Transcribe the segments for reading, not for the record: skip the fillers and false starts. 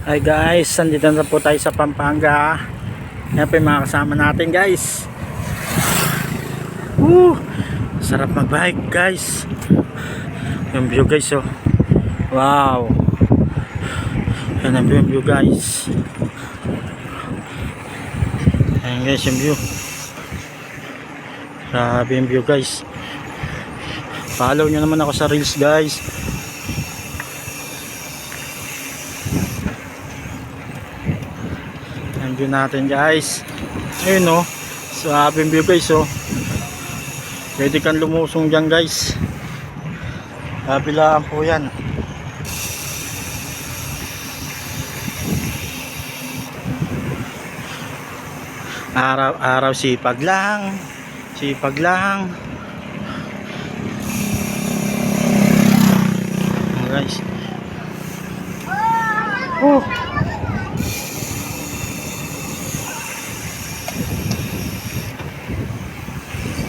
Hi guys, nandito na po tayo sa Pampanga. Yan po yung mga kasama natin guys. Woo! Sarap mag-bike guys. Yung view guys oh. Wow. Yan ang yung view guys. Ayan guys yung view. Grabe yung view guys. Follow nyo naman ako sa reels guys. Ang view natin guys. Ayun oh. Sabi yung view guys oh. Pwede kang lumusong dyan guys. Kabilaan po yan. Araw-araw sipag lang. Sipag lang. Guys. Oh.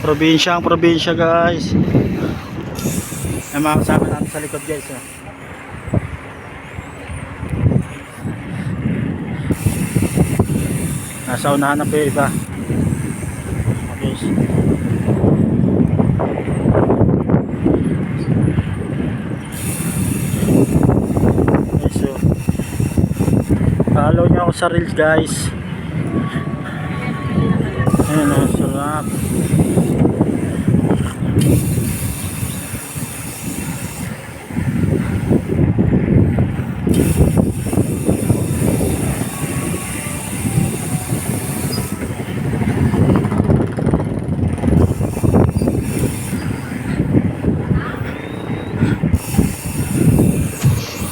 Probinsya guys. Ay mga kasama natin sa likod guys oh. Nasa unahan na po yung iba. Okay. So, follow nyo ako sa reels guys. Ayun o, sarap.